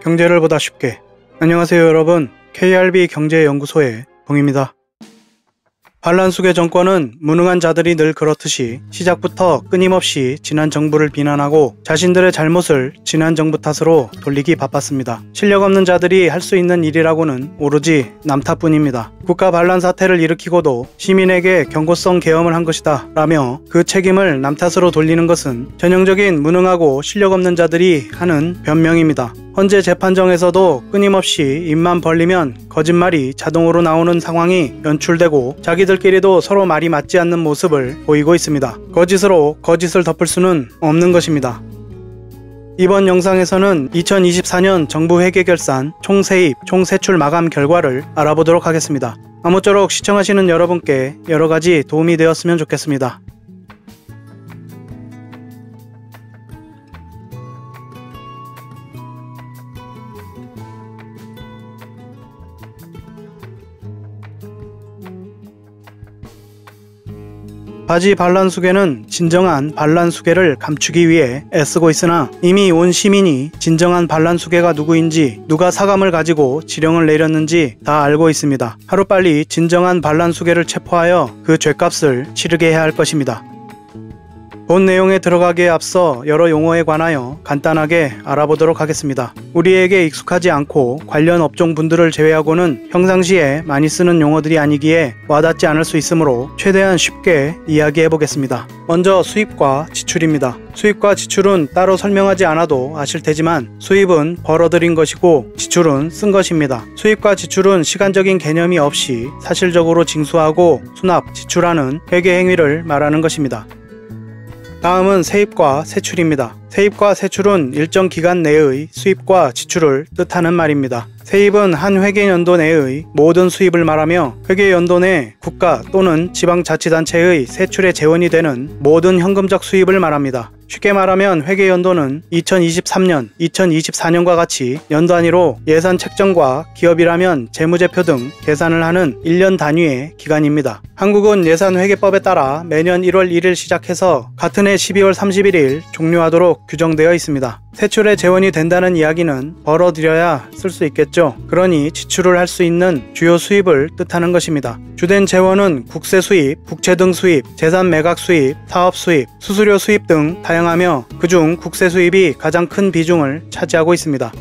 경제를 보다 쉽게. 안녕하세요 여러분, KRB 경제연구소의 봉입니다. 반란수계 정권은 무능한 자들이 늘 그렇듯이 시작부터 끊임없이 지난 정부를 비난하고 자신들의 잘못을 지난 정부 탓으로 돌리기 바빴습니다. 실력 없는 자들이 할 수 있는 일이라고는 오로지 남 탓뿐입니다. 국가 반란 사태를 일으키고도 시민에게 경고성 계엄을 한 것이다 라며 그 책임을 남 탓으로 돌리는 것은 전형적인 무능하고 실력 없는 자들이 하는 변명입니다. 헌재 재판정에서도 끊임없이 입만 벌리면 거짓말이 자동으로 나오는 상황이 연출되고 자기들끼리도 서로 말이 맞지 않는 모습을 보이고 있습니다. 거짓으로 거짓을 덮을 수는 없는 것입니다. 이번 영상에서는 2024년 정부 회계결산 총세입, 총세출 마감 결과를 알아보도록 하겠습니다. 아무쪼록 시청하시는 여러분께 여러가지 도움이 되었으면 좋겠습니다. 바지 반란수계는 진정한 반란수계를 감추기 위해 애쓰고 있으나 이미 온 시민이 진정한 반란수계가 누구인지, 누가 사감을 가지고 지령을 내렸는지 다 알고 있습니다. 하루빨리 진정한 반란수계를 체포하여 그 죗값을 치르게 해야 할 것입니다. 본 내용에 들어가기에 앞서 여러 용어에 관하여 간단하게 알아보도록 하겠습니다. 우리에게 익숙하지 않고 관련 업종 분들을 제외하고는 평상시에 많이 쓰는 용어들이 아니기에 와닿지 않을 수 있으므로 최대한 쉽게 이야기해 보겠습니다. 먼저 수입과 지출입니다. 수입과 지출은 따로 설명하지 않아도 아실 테지만 수입은 벌어들인 것이고 지출은 쓴 것입니다. 수입과 지출은 시간적인 개념이 없이 사실적으로 징수하고 수납, 지출하는 회계 행위를 말하는 것입니다. 다음은 세입과 세출입니다. 세입과 세출은 일정 기간 내의 수입과 지출을 뜻하는 말입니다. 세입은 한 회계연도 내의 모든 수입을 말하며 회계연도 내 국가 또는 지방자치단체의 세출의 재원이 되는 모든 현금적 수입을 말합니다. 쉽게 말하면 회계연도는 2023년, 2024년과 같이 연 단위로 예산 책정과 기업이라면 재무제표 등 계산을 하는 1년 단위의 기간입니다. 한국은 예산회계법에 따라 매년 1월 1일 시작해서 같은 해 12월 31일 종료하도록 규정되어 있습니다. 세출의 재원이 된다는 이야기는 벌어들여야 쓸 수 있겠죠. 그러니 지출을 할 수 있는 주요 수입을 뜻하는 것입니다. 주된 재원은 국세 수입, 국채 등 수입, 재산 매각 수입, 사업 수입, 수수료 수입 등 다양하며 그중 국세 수입이 가장 큰 비중을 차지하고 있습니다.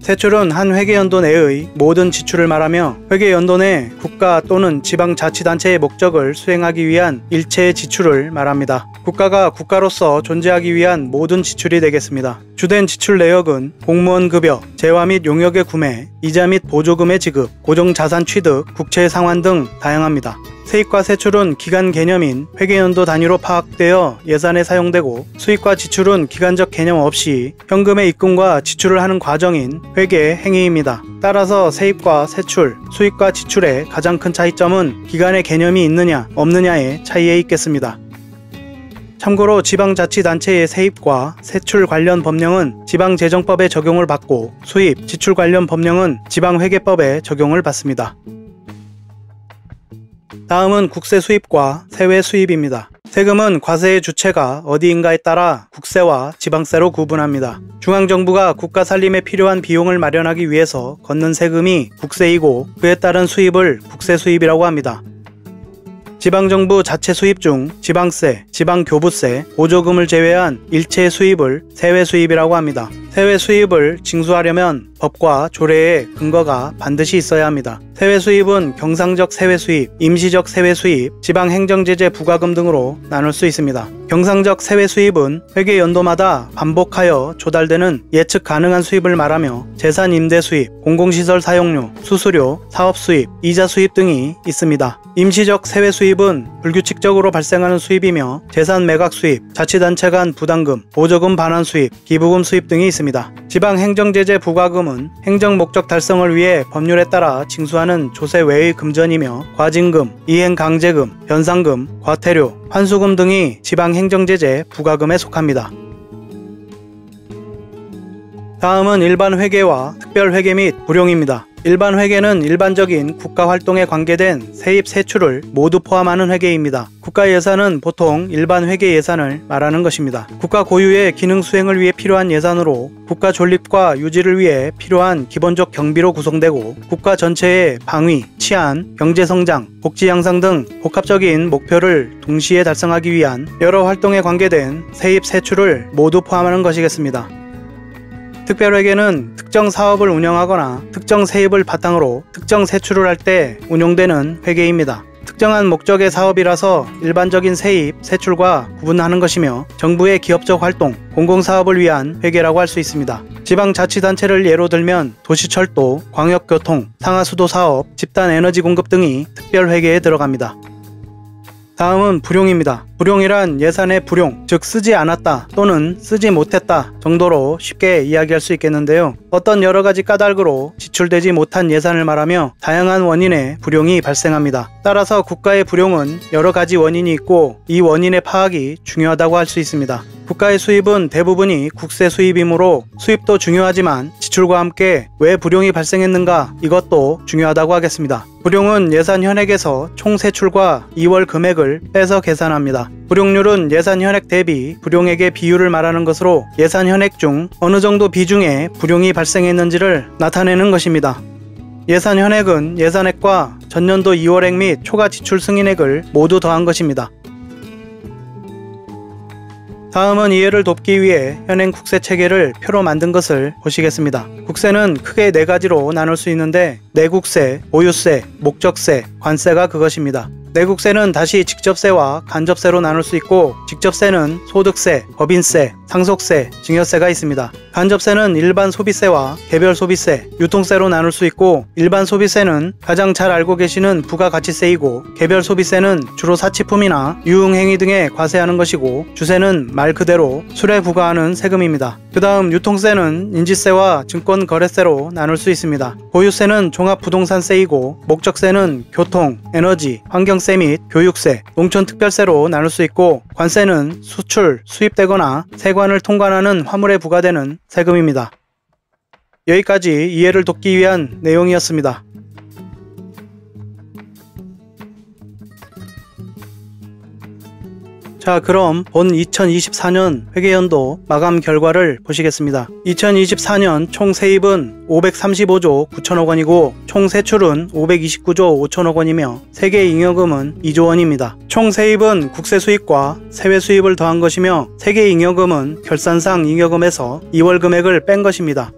세출은 한 회계연도 내의 모든 지출을 말하며 회계연도 내 국가 또는 지방자치단체의 목적을 수행하기 위한 일체의 지출을 말합니다. 국가가 국가로서 존재하기 위한 모든 지출이 되겠습니다. 주된 지출 내역은 공무원 급여, 재화 및 용역의 구매, 이자 및 보조금의 지급, 고정자산 취득, 국채 상환 등 다양합니다. 세입과 세출은 기간 개념인 회계연도 단위로 파악되어 예산에 사용되고 수입과 지출은 기간적 개념 없이 현금의 입금과 지출을 하는 과정인 회계 행위입니다. 따라서 세입과 세출, 수입과 지출의 가장 큰 차이점은 기간의 개념이 있느냐 없느냐의 차이에 있겠습니다. 참고로 지방자치단체의 세입과 세출 관련 법령은 지방재정법에 적용을 받고 수입, 지출 관련 법령은 지방회계법에 적용을 받습니다. 다음은 국세 수입과 세외 수입입니다. 세금은 과세의 주체가 어디인가에 따라 국세와 지방세로 구분합니다. 중앙정부가 국가 살림에 필요한 비용을 마련하기 위해서 걷는 세금이 국세이고 그에 따른 수입을 국세 수입이라고 합니다. 지방정부 자체 수입 중 지방세, 지방교부세, 보조금을 제외한 일체 수입을 세외 수입이라고 합니다. 세외 수입을 징수하려면 법과 조례의 근거가 반드시 있어야 합니다. 세외 수입은 경상적 세외 수입, 임시적 세외 수입, 지방행정제재 부과금 등으로 나눌 수 있습니다. 경상적 세외 수입은 회계연도마다 반복하여 조달되는 예측 가능한 수입을 말하며 재산 임대 수입, 공공시설 사용료, 수수료, 사업 수입, 이자 수입 등이 있습니다. 임시적 세외 수입은 불규칙적으로 발생하는 수입이며 재산 매각 수입, 자치단체 간 부담금, 보조금 반환 수입, 기부금 수입 등이 있습니다. 있습니다. 지방행정제재 부과금은 행정목적 달성을 위해 법률에 따라 징수하는 조세 외의 금전이며 과징금, 이행강제금, 변상금, 과태료, 환수금 등이 지방행정제재 부과금에 속합니다. 다음은 일반회계와 특별회계 및 불용입니다. 일반회계는 일반적인 국가활동에 관계된 세입 세출을 모두 포함하는 회계입니다. 국가예산은 보통 일반회계 예산을 말하는 것입니다. 국가 고유의 기능 수행을 위해 필요한 예산으로 국가 존립과 유지를 위해 필요한 기본적 경비로 구성되고 국가 전체의 방위, 치안, 경제성장, 복지 향상 등 복합적인 목표를 동시에 달성하기 위한 여러 활동에 관계된 세입 세출을 모두 포함하는 것이겠습니다. 특별회계는 특정 사업을 운영하거나 특정 세입을 바탕으로 특정 세출을 할 때 운용되는 회계입니다. 특정한 목적의 사업이라서 일반적인 세입, 세출과 구분하는 것이며 정부의 기업적 활동, 공공사업을 위한 회계라고 할 수 있습니다. 지방자치단체를 예로 들면 도시철도, 광역교통, 상하수도 사업, 집단에너지 공급 등이 특별회계에 들어갑니다. 다음은 불용입니다. 불용이란 예산의 불용, 즉 쓰지 않았다 또는 쓰지 못했다 정도로 쉽게 이야기할 수 있겠는데요. 어떤 여러가지 까닭으로 지출되지 못한 예산을 말하며 다양한 원인의 불용이 발생합니다. 따라서 국가의 불용은 여러가지 원인이 있고 이 원인의 파악이 중요하다고 할 수 있습니다. 국가의 수입은 대부분이 국세 수입이므로 수입도 중요하지만 지출과 함께 왜 불용이 발생했는가 이것도 중요하다고 하겠습니다. 불용은 예산 현액에서 총 세출과 2월 금액을 빼서 계산합니다. 불용률은 예산 현액 대비 불용액의 비율을 말하는 것으로 예산 현액 중 어느 정도 비중의 불용이 발생했는지를 나타내는 것입니다. 예산 현액은 예산액과 전년도 2월액 및 초과 지출 승인액을 모두 더한 것입니다. 다음은 이해를 돕기 위해 현행 국세 체계를 표로 만든 것을 보시겠습니다. 국세는 크게 4가지로 나눌 수 있는데 내국세, 보유세, 목적세, 관세가 그것입니다. 내국세는 다시 직접세와 간접세로 나눌 수 있고 직접세는 소득세, 법인세, 상속세, 증여세가 있습니다. 간접세는 일반 소비세와 개별 소비세, 유통세로 나눌 수 있고 일반 소비세는 가장 잘 알고 계시는 부가가치세이고 개별 소비세는 주로 사치품이나 유흥행위 등에 과세하는 것이고 주세는 말 그대로 술에 부과하는 세금입니다. 그 다음 유통세는 인지세와 증권거래세로 나눌 수 있습니다. 보유세는 종합부동산세이고 목적세는 교통, 에너지, 환경세 및 교육세, 농촌특별세로 나눌 수 있고 관세는 수출, 수입되거나 세관을 통관하는 화물에 부과되는 세금입니다. 여기까지 이해를 돕기 위한 내용이었습니다. 자, 그럼 본 2024년 회계연도 마감 결과를 보시겠습니다. 2024년 총 세입은 535조 9천억 원이고 총 세출은 529조 5천억 원이며 세계 잉여금은 2조 원입니다. 총 세입은 국세 수입과 세외 수입을 더한 것이며 세계 잉여금은 결산상 잉여금에서 2월 금액을 뺀 것입니다.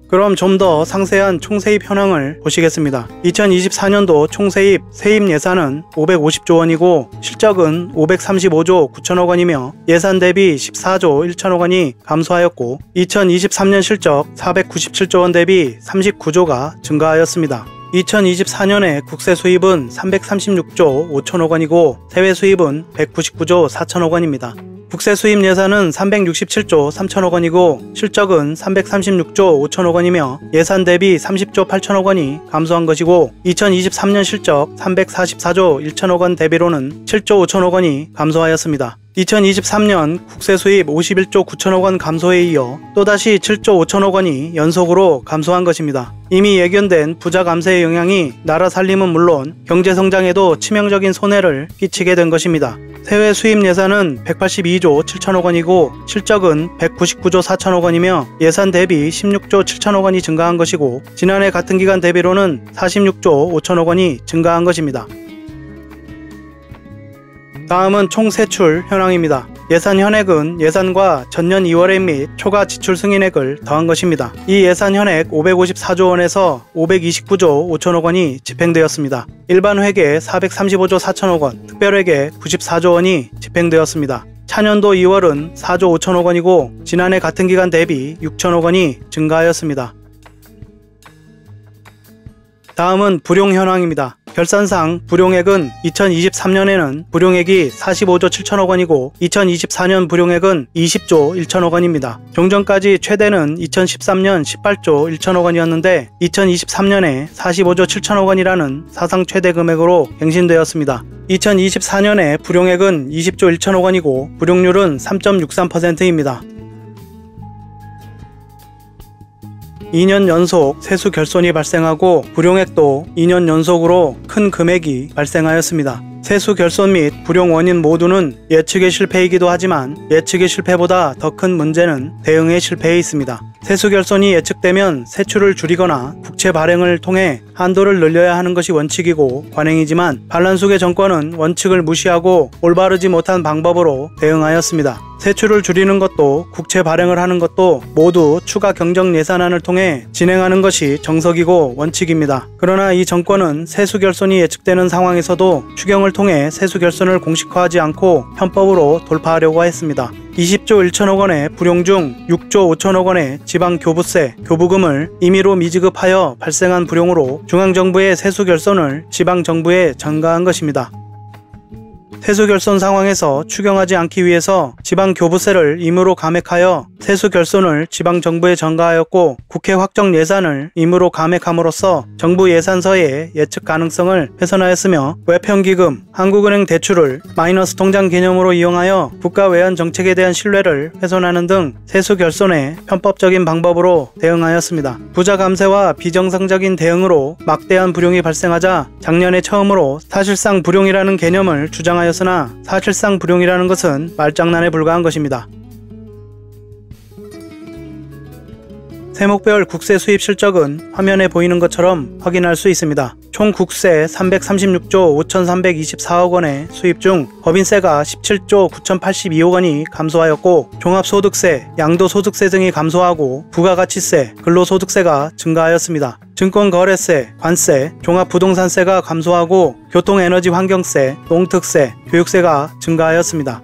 그럼 좀 더 상세한 총세입 현황을 보시겠습니다. 2024년도 총세입 세입 예산은 550조 원이고 실적은 535조 9천억 원이며 예산 대비 14조 1천억 원이 감소하였고 2023년 실적 497조 원 대비 39조가 증가하였습니다. 2024년에 국세 수입은 336조 5천억 원이고 세외 수입은 199조 4천억 원입니다. 국세 수입 예산은 367조 3천억 원이고 실적은 336조 5천억 원이며 예산 대비 30조 8천억 원이 감소한 것이고 2023년 실적 344조 1천억 원 대비로는 7조 5천억 원이 감소하였습니다. 2023년 국세 수입 51조 9천억 원 감소에 이어 또다시 7조 5천억 원이 연속으로 감소한 것입니다. 이미 예견된 부자 감세의 영향이 나라 살림은 물론 경제성장에도 치명적인 손해를 끼치게 된 것입니다. 세외 수입 예산은 182조 7천억 원이고 실적은 199조 4천억 원이며 예산 대비 16조 7천억 원이 증가한 것이고 지난해 같은 기간 대비로는 46조 5천억 원이 증가한 것입니다. 다음은 총 세출 현황입니다. 예산 현액은 예산과 전년 2월액 및 초과 지출 승인액을 더한 것입니다. 이 예산 현액 554조 원에서 529조 5천억 원이 집행되었습니다. 일반 회계 435조 4천억 원, 특별회계 94조 원이 집행되었습니다. 차년도 2월은 4조 5천억 원이고 지난해 같은 기간 대비 6천억 원이 증가하였습니다. 다음은 불용 현황입니다. 결산상 불용액은 2023년에는 불용액이 45조 7천억 원이고 2024년 불용액은 20조 1천억 원입니다. 종전까지 최대는 2013년 18조 1천억 원이었는데 2023년에 45조 7천억 원이라는 사상 최대 금액으로 갱신되었습니다. 2024년에 불용액은 20조 1천억 원이고 불용률은 3.63%입니다. 2년 연속 세수 결손이 발생하고 불용액도 2년 연속으로 큰 금액이 발생하였습니다. 세수 결손 및 불용 원인 모두는 예측의 실패이기도 하지만 예측의 실패보다 더 큰 문제는 대응의 실패에 있습니다. 세수 결손이 예측되면 세출을 줄이거나 국채 발행을 통해 한도를 늘려야 하는 것이 원칙이고 관행이지만 반란수계 정권은 원칙을 무시하고 올바르지 못한 방법으로 대응하였습니다. 세출을 줄이는 것도 국채 발행을 하는 것도 모두 추가 경정 예산안을 통해 진행하는 것이 정석이고 원칙입니다. 그러나 이 정권은 세수 결손이 예측되는 상황에서도 추경을 통해 세수 결손을 공식화하지 않고 편법으로 돌파하려고 했습니다. 20조 1천억 원의 불용 중 6조 5천억 원의 지방교부세, 교부금을 임의로 미지급하여 발생한 불용으로 중앙정부의 세수 결손을 지방정부에 전가한 것입니다. 세수 결손 상황에서 추경하지 않기 위해서 지방교부세를 임의로 감액하여 세수 결손을 지방정부에 전가하였고 국회 확정 예산을 임의로 감액함으로써 정부 예산서의 예측 가능성을 훼손하였으며 외평기금, 한국은행 대출을 마이너스 통장 개념으로 이용하여 국가 외환 정책에 대한 신뢰를 훼손하는 등 세수 결손에 편법적인 방법으로 대응하였습니다. 부자 감세와 비정상적인 대응으로 막대한 불용이 발생하자 작년에 처음으로 사실상 불용이라는 개념을 주장하였습니다. 으나 사실상 불용이라는 것은 말장난에 불과한 것입니다. 세목별 국세 수입 실적은 화면에 보이는 것처럼 확인할 수 있습니다. 총 국세 336조 5,324억 원의 수입 중 법인세가 17조 9,082억 원이 감소하였고 종합소득세, 양도소득세 등이 감소하고 부가가치세, 근로소득세가 증가하였습니다. 증권거래세, 관세, 종합부동산세가 감소하고 교통에너지환경세, 농특세, 교육세가 증가하였습니다.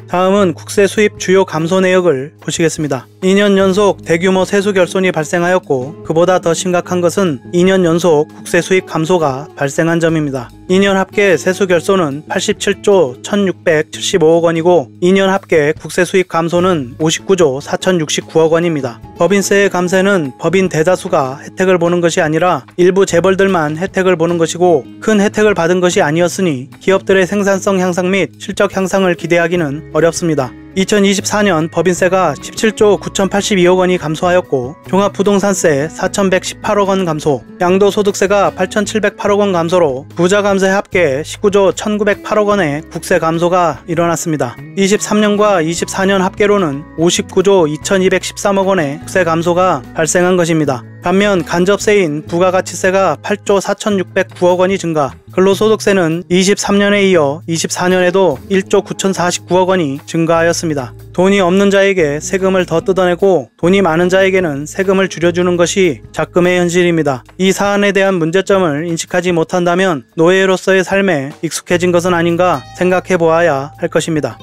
다음은 국세 수입 주요 감소 내역을 보시겠습니다. 2년 연속 대규모 세수 결손이 발생하였고 그보다 더 심각한 것은 2년 연속 국세 수입 감소가 발생한 점입니다. 2년 합계 세수 결손은 87조 1,675억 원이고 2년 합계 국세 수입 감소는 59조 4,069억 원입니다. 법인세의 감세는 법인 대다수가 혜택을 보는 것이 아니라 일부 재벌들만 혜택을 보는 것이고 큰 혜택을 받은 것이 아니었으니 기업들의 생산성 향상 및 실적 향상을 기대하기는 어렵습니다. 2024년 법인세가 17조 9,082억 원이 감소하였고 종합부동산세 4,118억 원 감소, 양도소득세가 8,708억 원 감소로 부자감세 합계 19조 1,908억 원의 국세 감소가 일어났습니다. 23년과 24년 합계로는 59조 2,213억 원의 국세 감소가 발생한 것입니다. 반면 간접세인 부가가치세가 8조 4,609억 원이 증가, 근로소득세는 23년에 이어 24년에도 1조 9,049억 원이 증가하였습니다. 돈이 없는 자에게 세금을 더 뜯어내고 돈이 많은 자에게는 세금을 줄여주는 것이 작금의 현실입니다. 이 사안에 대한 문제점을 인식하지 못한다면 노예로서의 삶에 익숙해진 것은 아닌가 생각해 보아야 할 것입니다.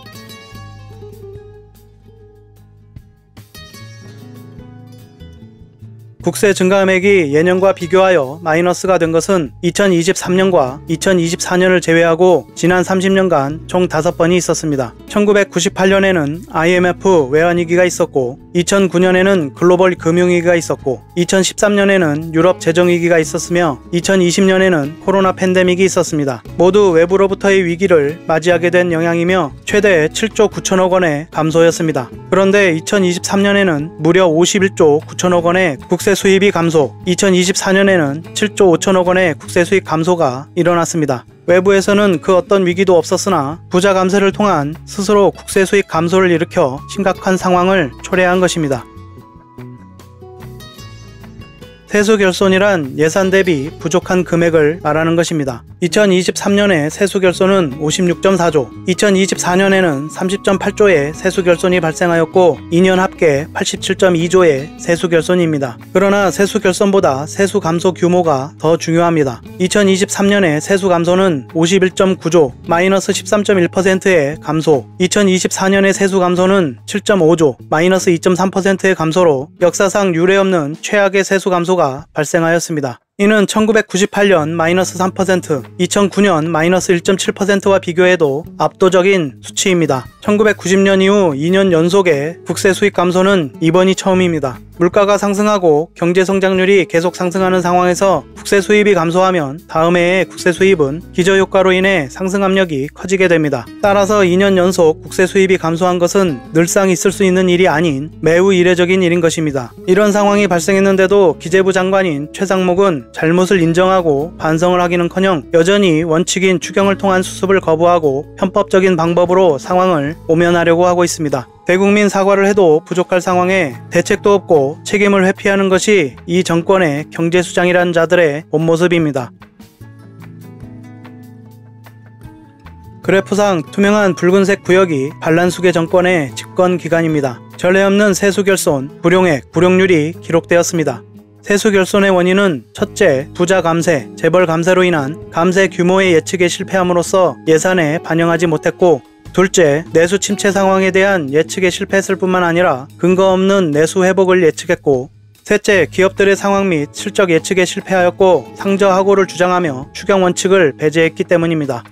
국세 증가액이 예년과 비교하여 마이너스가 된 것은 2023년과 2024년을 제외하고 지난 30년간 총 5번이 있었습니다. 1998년에는 IMF 외환위기가 있었고 2009년에는 글로벌 금융위기가 있었고 2013년에는 유럽 재정위기가 있었으며 2020년에는 코로나 팬데믹이 있었습니다. 모두 외부로부터의 위기를 맞이하게 된 영향이며 최대 7조 9천억 원의 감소였습니다. 그런데 2023년에는 무려 51조 9천억 원의 국세 수입이 감소, 2024년에는 7조 5천억 원의 국세 수입 감소가 일어났습니다. 외부에서는 그 어떤 위기도 없었으나 부자 감세를 통한 스스로 국세 수입 감소를 일으켜 심각한 상황을 초래한 것입니다. 세수 결손이란 예산 대비 부족한 금액을 말하는 것입니다. 2023년에 세수 결손은 56.4조, 2024년에는 30.8조의 세수 결손이 발생하였고 2년 합계 87.2조의 세수 결손입니다. 그러나 세수 결손보다 세수 감소 규모가 더 중요합니다. 2023년에 세수 감소는 51.9조, 마이너스 13.1%의 감소, 2024년의 세수 감소는 7.5조, 마이너스 2.3%의 감소로 역사상 유례없는 최악의 세수 감소가 발생하였습니다. 이는 1998년 마이너스 3%, 2009년 마이너스 1.7%와 비교해도 압도적인 수치입니다. 1990년 이후 2년 연속의 국세 수입 감소는 이번이 처음입니다. 물가가 상승하고 경제 성장률이 계속 상승하는 상황에서 국세 수입이 감소하면 다음 해에 국세 수입은 기저효과로 인해 상승 압력이 커지게 됩니다. 따라서 2년 연속 국세 수입이 감소한 것은 늘상 있을 수 있는 일이 아닌 매우 이례적인 일인 것입니다. 이런 상황이 발생했는데도 기재부 장관인 최상목은 잘못을 인정하고 반성을 하기는커녕 여전히 원칙인 추경을 통한 수습을 거부하고 편법적인 방법으로 상황을 모면하려고 하고 있습니다. 대국민 사과를 해도 부족할 상황에 대책도 없고 책임을 회피하는 것이 이 정권의 경제수장이라는 자들의 본 모습입니다. 그래프상 투명한 붉은색 구역이 반란수계 정권의 집권 기간입니다. 전례 없는 세수결손, 불용액, 불용률이 기록되었습니다. 세수결손의 원인은 첫째, 부자 감세, 재벌 감세로 인한 감세 규모의 예측에 실패함으로써 예산에 반영하지 못했고, 둘째, 내수 침체 상황에 대한 예측에 실패했을 뿐만 아니라 근거 없는 내수 회복을 예측했고, 셋째, 기업들의 상황 및 실적 예측에 실패하였고 상저하고를 주장하며 추경 원칙을 배제했기 때문입니다.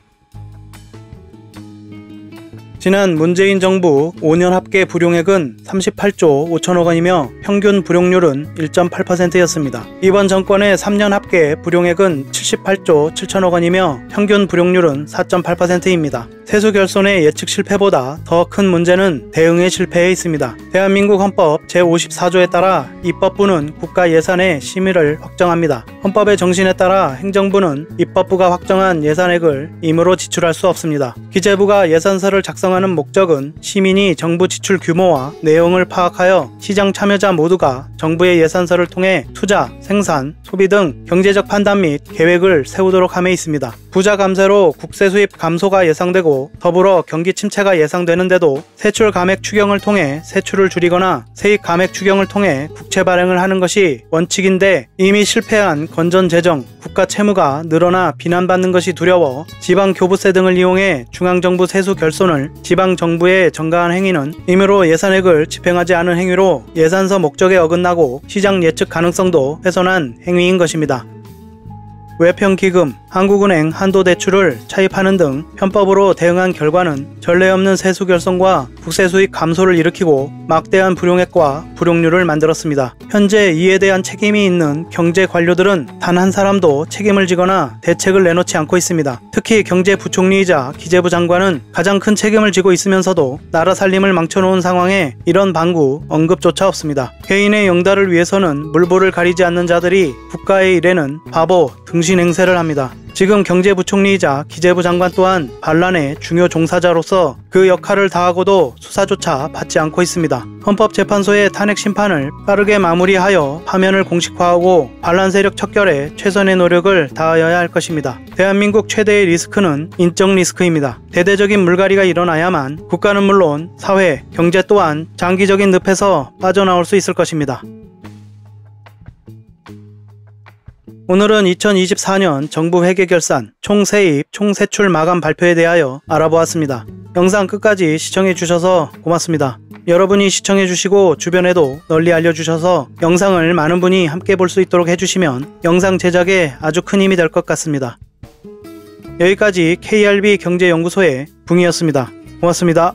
지난 문재인 정부 5년 합계 불용액은 38조 5천억 원이며 평균 불용률은 1.8%였습니다. 이번 정권의 3년 합계 불용액은 78조 7천억 원이며 평균 불용률은 4.8%입니다. 세수결손의 예측 실패보다 더 큰 문제는 대응의 실패에 있습니다. 대한민국 헌법 제54조에 따라 입법부는 국가 예산의 심의를 확정합니다. 헌법의 정신에 따라 행정부는 입법부가 확정한 예산액을 임의로 지출할 수 없습니다. 기재부가 예산서를 작성하는 목적은 시민이 정부 지출 규모와 내용을 파악하여 시장 참여자 모두가 정부의 예산서를 통해 투자, 생산, 소비 등 경제적 판단 및 계획을 세우도록 함에 있습니다. 부자 감세로 국세 수입 감소가 예상되고 더불어 경기 침체가 예상되는데도 세출 감액 추경을 통해 세출을 줄이거나 세입 감액 추경을 통해 국채 발행을 하는 것이 원칙인데 이미 실패한 건전 재정, 국가 채무가 늘어나 비난받는 것이 두려워 지방 교부세 등을 이용해 중앙정부 세수 결손을 지방정부에 전가한 행위는 임의로 예산액을 집행하지 않은 행위로 예산서 목적에 어긋나고 시장 예측 가능성도 훼손한 행위인 것입니다. 외평기금, 한국은행 한도대출을 차입하는 등 편법으로 대응한 결과는 전례 없는 세수결손과 국세 수입 감소를 일으키고 막대한 불용액과 불용률을 만들었습니다. 현재 이에 대한 책임이 있는 경제 관료들은 단 한 사람도 책임을 지거나 대책을 내놓지 않고 있습니다. 특히 경제부총리이자 기재부 장관은 가장 큰 책임을 지고 있으면서도 나라 살림을 망쳐놓은 상황에 이런 방구 언급조차 없습니다. 개인의 영달을 위해서는 물보를 가리지 않는 자들이 국가의 일에는 바보, 등신 행세를 합니다. 지금 경제부총리이자 기재부 장관 또한 반란의 중요 종사자로서 그 역할을 다하고도 수사조차 받지 않고 있습니다. 헌법재판소의 탄핵 심판을 빠르게 마무리하여 파면을 공식화하고 반란 세력 척결에 최선의 노력을 다하여야 할 것입니다. 대한민국 최대의 리스크는 인적 리스크입니다. 대대적인 물갈이가 일어나야만 국가는 물론 사회, 경제 또한 장기적인 늪에서 빠져나올 수 있을 것입니다. 오늘은 2024년 정부 회계결산, 총세입, 총세출 마감 발표에 대하여 알아보았습니다. 영상 끝까지 시청해주셔서 고맙습니다. 여러분이 시청해주시고 주변에도 널리 알려주셔서 영상을 많은 분이 함께 볼 수 있도록 해주시면 영상 제작에 아주 큰 힘이 될 것 같습니다. 여기까지 KRB 경제연구소의 붕이었습니다. 고맙습니다.